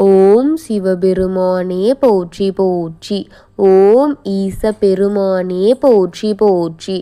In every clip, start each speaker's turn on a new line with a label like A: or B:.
A: ஓம் சிவபெருமானே போற்றி போற்றி. ஓம் ஈச பெருமானே போற்றி போற்றி.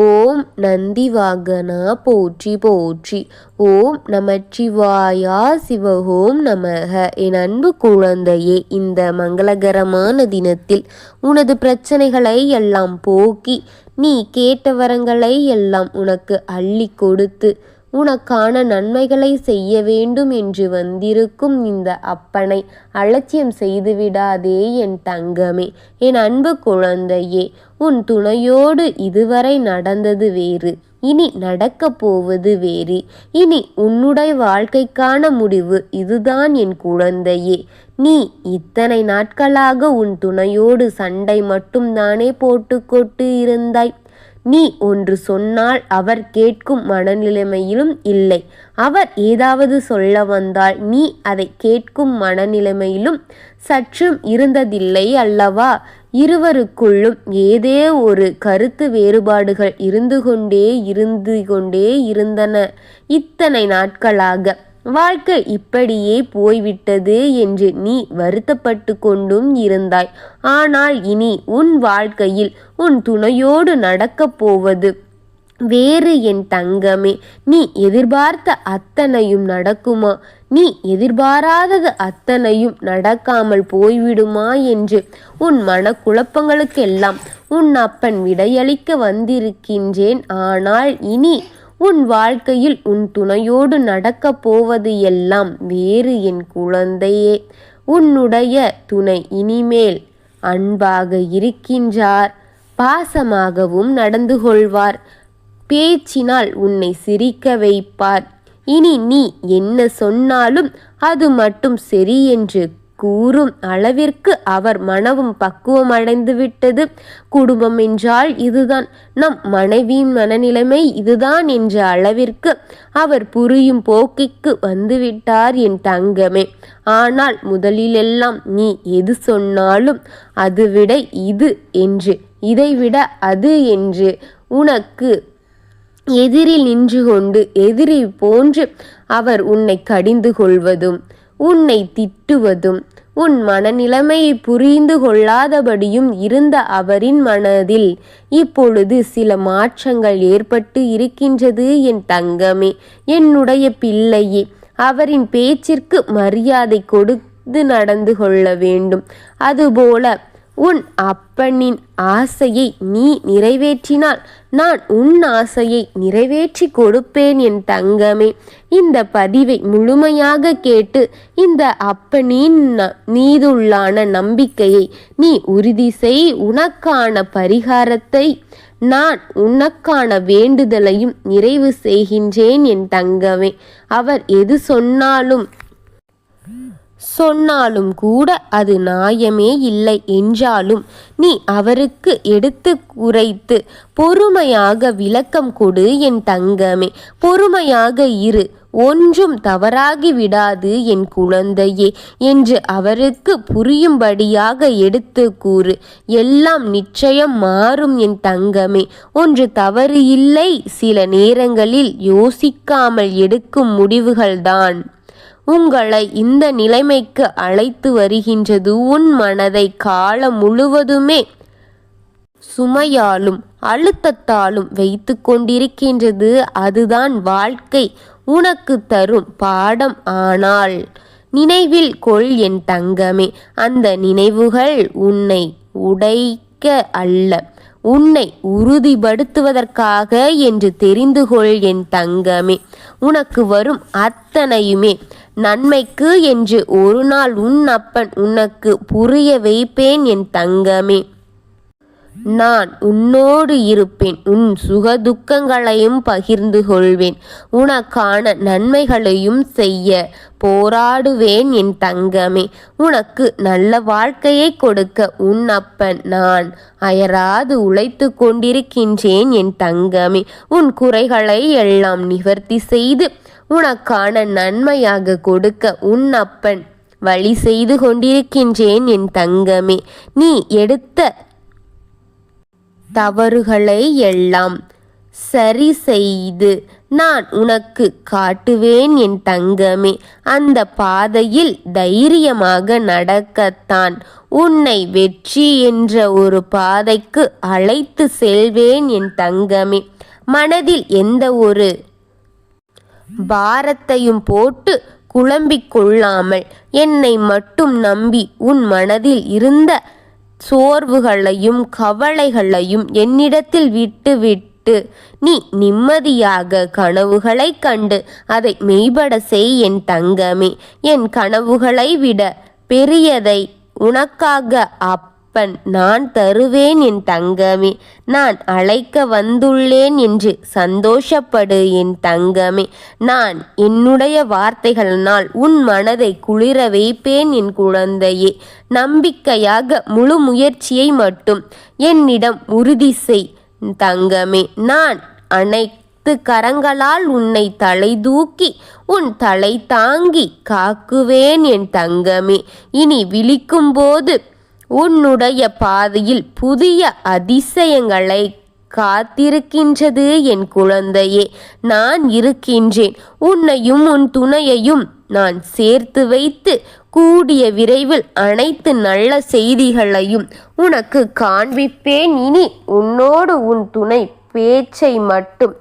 A: ஓம் நந்தி வாகனா போற்றி போற்றி. ஓம் நமச்சிவாயா சிவஹோம் நமக. என் அன்பு குழந்தையே, இந்த மங்களகரமான தினத்தில் உனது பிரச்சனைகளை எல்லாம் போக்கி நீ கேட்ட வரங்களை எல்லாம் உனக்கு அள்ளி கொடுத்து உனக்கான நன்மைகளை செய்ய வேண்டும் என்று வந்திருக்கும் இந்த அப்பனை அலட்சியம் செய்துவிடாதே என் தங்கமே. என் அன்பு குழந்தையே, உன் துணையோடு இதுவரை நடந்தது வேறு, இனி நடக்கப் போவது வேறு. இனி உன்னுடைய வாழ்க்கைக்கான முடிவு இதுதான் என் குழந்தையே. நீ இத்தனை நாட்களாக உன் துணையோடு சண்டை மட்டும்தானே போட்டுக்கொண்டு இருந்தாய். நீ ஒன்று சொன்னால் அவர் கேட்கும் மனநிலைமையிலும் இல்லை. அவர் ஏதாவது சொல்ல வந்தால் நீ அதை கேட்கும் மனநிலைமையிலும் சற்றும் இருந்ததில்லை அல்லவா? இருவருக்குள்ளும் ஏதே ஒரு கருத்து வேறுபாடுகள் இருந்து கொண்டே இருந்தன. இத்தனை நாட்களாக வாழ்க்கை இப்படியே போய்விட்டது என்று நீ வருத்தப்பட்டு கொண்டும் இருந்தாய். ஆனால் இனி உன் வாழ்க்கையில் உன் துணையோடு நடக்கப் போவது வேறு என் தங்கமே. நீ எதிர்பார்த்த அத்தனையும் நடக்குமா? நீ எதிர்பாராதது அத்தனையும் நடக்காமல் போய்விடுமா என்று உன் மனக்குழப்பங்களுக்கெல்லாம் உன் அப்பன் விடையளிக்க வந்திருக்கின்றேன். ஆனால் இனி உன் வாழ்க்கையில் உன் துணையோடு நடக்கப் போவது எல்லாம் வேறு என் குழந்தையே. உன்னுடைய துணை இனிமேல் அன்பாக இருக்கின்றார், பாசமாகவும் நடந்து கொள்வார், பேச்சினால் உன்னை சிரிக்க வைப்பார். இனி நீ என்ன சொன்னாலும் அது மட்டும் சரி என்று கூறும் அளவிற்கு அவர் மனமும் பக்குவம் அடைந்து விட்டது. குடும்பம் என்றால் இதுதான், நம் மனைவியின் மனநிலைமை இதுதான் என்ற அளவிற்கு அவர் புரியும் போக்கிற்கு வந்துவிட்டார் என் தங்கமே. ஆனால் முதலிலெல்லாம் நீ எது சொன்னாலும் அதுவிட இது என்று, இதைவிட அது என்று உனக்கு எதிரில் நின்று கொண்டு எதிரி போன்று அவர் உன்னை கடிந்து கொள்வதும் உன்னை திட்டுவதும் உன் மனநிலைமையை புரிந்து கொள்ளாதபடியும் இருந்த அவரின் மனதில் இப்பொழுது சில மாற்றங்கள் ஏற்பட்டு இருக்கின்றது என் தங்கமே. என்னுடைய பிள்ளையே, அவரின் பேச்சிற்கு மரியாதை கொடுத்து நடந்து கொள்ள வேண்டும். அதுபோல உன் அப்பனின் ஆசையை நீ நிறைவேற்றினால் நான் உன் ஆசையை நிறைவேற்றி கொடுப்பேன் என் தங்கமே. இந்த பதிவை முழுமையாக கேட்டு இந்த அப்பனின் மீதுள்ளான நம்பிக்கையை நீ உறுதி செய். உனக்கான பரிகாரத்தை நான் உனக்கான வேண்டுதலையும் நிறைவு செய்கின்றேன் என் தங்கமே. அவர் எது சொன்னாலும் கூட அது நியாயமே இல்லை என்றாலும் நீ அவருக்கு எடுத்து குறைத்து பொறுமையாக விளக்கம் கொடு என் தங்கமே. பொறுமையாக இரு, ஒன்றும் தவறாகி விடாது என் குழந்தையே என்று அவருக்கு புரியும்படியாக எடுத்து கூறு. எல்லாம் நிச்சயம் மாறும் என் தங்கமே. ஒன்று தவறு இல்லை, சில நேரங்களில் யோசிக்காமல் எடுக்கும் முடிவுகள்தான் உங்களை இந்த நிலைமைக்கு அழைத்து வருகின்றது. உன் மனதை காலம் முழுவதுமே சுமையாலும் அழுத்தத்தாலும் வைத்து கொண்டிருக்கின்றது. அதுதான் வாழ்க்கை உனக்கு தரும் பாடம். ஆனால் நினைவில் கொள் என் தங்கமே, அந்த நினைவுகள் உன்னை உடைக்க அல்ல, உன்னை உறுதிப்படுத்துவதற்காக என்று தெரிந்து கொள் என் தங்கமே. உனக்கு வரும் அத்தனையுமே நன்மைக்கு என்று ஒரு நாள் உன் அப்பன் உனக்கு புரிய வைப்பேன் என் தங்கமே. நான் உன்னோடு இருப்பேன், உன் சுக துக்கங்களையும் பகிர்ந்து கொள்வேன், உனக்கான நன்மைகளையும் செய்ய போராடுவேன் என் தங்கமே. உனக்கு நல்ல வாழ்க்கையை கொடுக்க உன் அப்பன் நான் அயராது உழைத்து கொண்டிருக்கின்றேன் என் தங்கமே. உன் குறைகளை எல்லாம் நிவர்த்தி செய்து உனக்கான நன்மையாக கொடுக்க உன் அப்பன் வழி செய்து கொண்டிருக்கின்றேன் என் தங்கமே. நீ எடுத்த தவறுகளை எல்லாம் சரி செய்து நான் உனக்கு காட்டுவேன் என் தங்கமே. அந்த பாதையில் தைரியமாக நடக்கத்தான் உன்னை வெற்றி என்ற ஒரு பாதைக்கு அழைத்து செல்வேன் என் தங்கமே. மனதில் எந்த ஒரு பாரத்தையும் போட்டு குழம்பிக் கொள்ளாமல் என்னை மட்டும் நம்பி உன் மனதில் இருந்த சோர்வுகளையும் கவலைகளையும் என்னிடத்தில் விட்டு நீ நிம்மதியாக கனவுகளை கண்டு அதை மெய்பட செய் என் தங்கமே. என் கனவுகளை விட பெரியதை உனக்காக அப்பன் நான் தருவேன் என் தங்கமே. நான் அழைக்க வந்துள்ளேன் என்று சந்தோஷப்படு என் தங்கமே. நான் என்னுடைய வார்த்தைகளினால் உன் மனதை குளிர வைப்பேன் என் குழந்தையே. நம்பிக்கையாக முழு முயற்சியை மட்டும் என்னிடம் உறுதி செய் தங்கமே. நான் அனைத்து கரங்களால் உன்னை தலை தூக்கி உன் தலை தாங்கி காக்குவேன் என் தங்கமே. இனி விழிக்கும்போது உன்னுடைய பாதையில் புதிய அதிசயங்களை காத்திருக்கின்றது என் குழந்தையே. நான் இருக்கின்றேன். உன்னையும் உன் துணையையும் நான் சேர்த்து வைத்து கூடிய விரைவில் அனைத்து நல்ல செய்திகளையும் உனக்கு காண்பிப்பேன். இனி உன்னோடு உன் துணை பேச்சை மட்டும்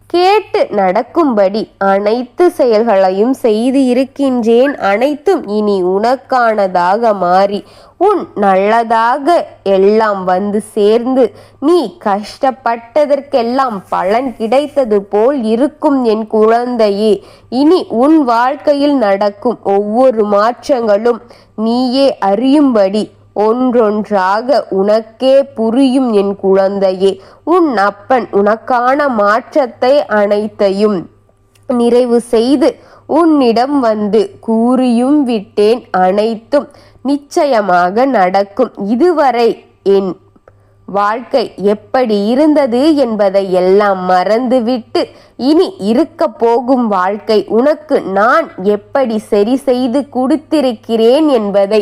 A: கேட்டு நடக்கும்படி அனைத்து செயல்களையும் செய்து இருக்கின்றேன். அனைத்தும் இனி உனக்கானதாக மாறி உன் நல்லதாக எல்லாம் வந்து சேர்ந்து நீ கஷ்டப்பட்டதற்கெல்லாம் பலன் கிடைத்தது போல் இருக்கும் என் குழந்தையே. இனி உன் வாழ்க்கையில் நடக்கும் ஒவ்வொரு மாற்றங்களும் நீயே அறியும்படி ஒன்றொன்றாக உனக்கே புரியும் என் குழந்தையே. உன் அப்பன் உனக்கான மாற்றத்தை அனைத்தையும் நிறைவு செய்து உன்னிடம் வந்து கூறியும் விட்டேன். அனைத்தும் நிச்சயமாக நடக்கும். இதுவரை என் வாழ்க்கை எப்படி இருந்தது என்பதை எல்லாம் மறந்துவிட்டு இனி இருக்க போகும் வாழ்க்கை உனக்கு நான் எப்படி சரி செய்து கொடுத்திருக்கிறேன் என்பதை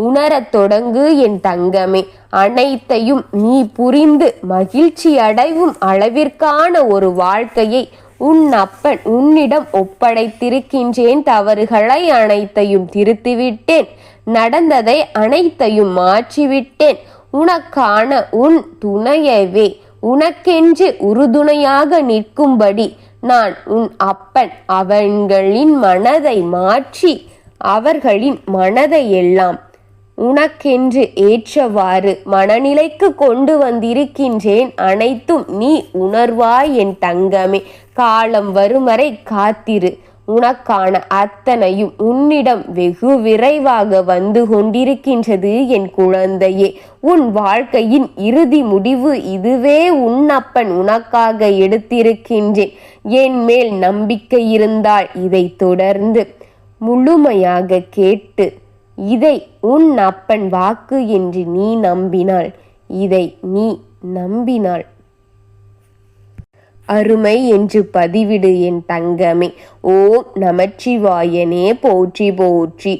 A: உணரத் தொடங்கு என் தங்கமே. அனைத்தையும் நீ புரிந்து மகிழ்ச்சி அடைவும் அளவிற்கான ஒரு வாழ்க்கையை உன் அப்பன் உன்னிடம் ஒப்படைத்திருக்கின்றேன். தவறுகளை அனைத்தையும் திருத்திவிட்டேன். நடந்ததை அனைத்தையும் மாற்றிவிட்டேன். உனக்கான உன் துணையவே உனக்கென்று உறுதுணையாக நிற்கும்படி நான் உன் அப்பன் அவர்களின் மனதை மாற்றி அவர்களின் மனதை எல்லாம் உனக்கென்று ஏற்றவாறு மனநிலைக்கு கொண்டு வந்திருக்கின்றேன். அனைத்தும் நீ உணர்வாய் என் தங்கமே. காலம் வரும் வரை காத்திரு. உனக்கான அத்தனையும் உன்னிடம் வெகு விரைவாக வந்து கொண்டிருக்கின்றது என் குழந்தையே. உன் வாழ்க்கையின் இறுதி முடிவு இதுவே உன்னப்பன் உனக்காக எடுத்திருக்கின்றேன். என் மேல் நம்பிக்கை இருந்தால் இதை தொடர்ந்து முழுமையாக கேட்டு இதை உன் அப்பன் வாக்கு என்று நீ நம்பினாள், இதை நீ நம்பினாள் அருமை என்று பதிவிடு என் தங்கமே. ஓம் நமச்சிவாயனே போற்றி போற்றி.